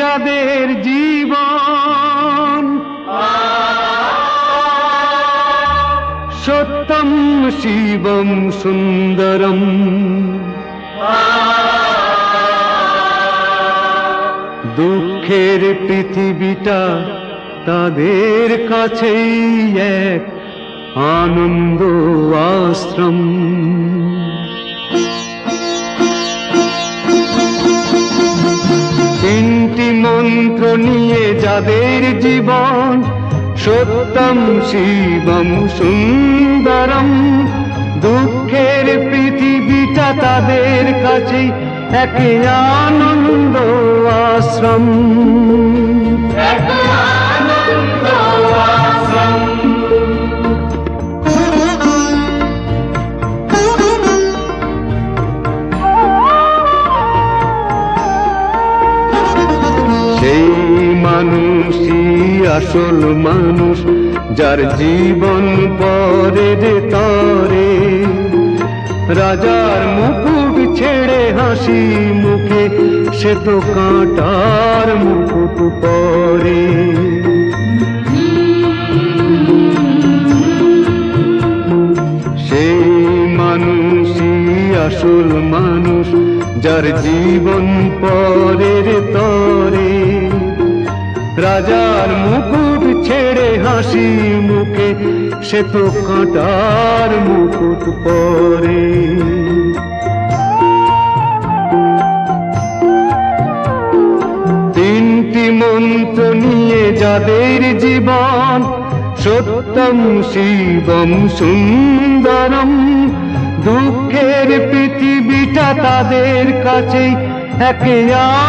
যাদের জীবন সত্যম শিবম সুন্দরম দুঃখের পৃথিবীটা তাদের কাছেই এক আনন্দ আশ্রম। তিনটি মন্ত্র নিয়ে যাদের জীবন সত্যম শিবম সুন্দরম দুঃখের পৃথিবীটা তাদের কাছেই এক আনন্দ আশ্রম। সেই মানুষই আসল মানুষ যার জীবন পরের তরে রাজার মুকুট ছেড়ে হাসি মুখে সে তো কাঁটার মুকুট পরে। সেই মানুষই আসল মানুষ যার জীবন পরের তরে রাজার মুকুট ছেড়ে হাসি মুখে সে তো কাঁটার মুকুট পরে। তিনটি মন্ত্র নিয়ে যাদের জীবন সত্যম শিবম সুন্দরম দুঃখের পৃথিবীটা তাদের কাছেই এক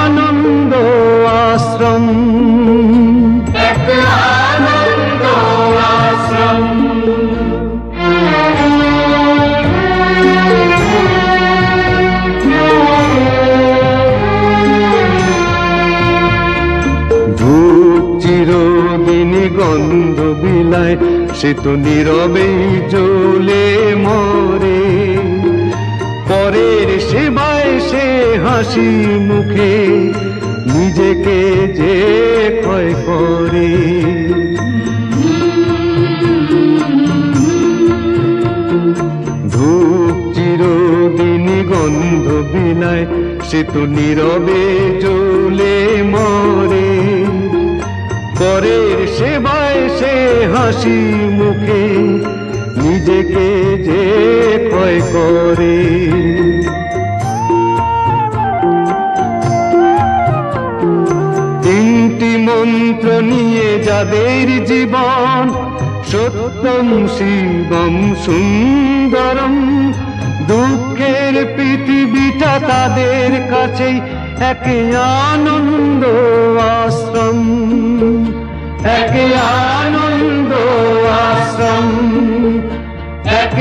আনন্দ আশ্রম। আনন্দ আশ্রম। ধূপ চিরদিন গন্ধ বিলায় সে তো নীরবেই জ্বলে মরে পরের সেবায় সে হাসি মুখে নিজেকে যে ক্ষয় করে। ধূপ চিরদিন গন্ধ বিলায় সে তো নীরবে জ্বলে মরে পরের সেবায় সে হাসি মুখে নিজেকে যে ক্ষয় করে। তিনটি মন্ত্র নিয়ে যাদের জীবন সত্যম শিবম সুন্দরম দুঃখের পৃথিবীটা তাদের কাছেই এক আনন্দ আশ্রম। এক আনন্দ আশ্রম। এক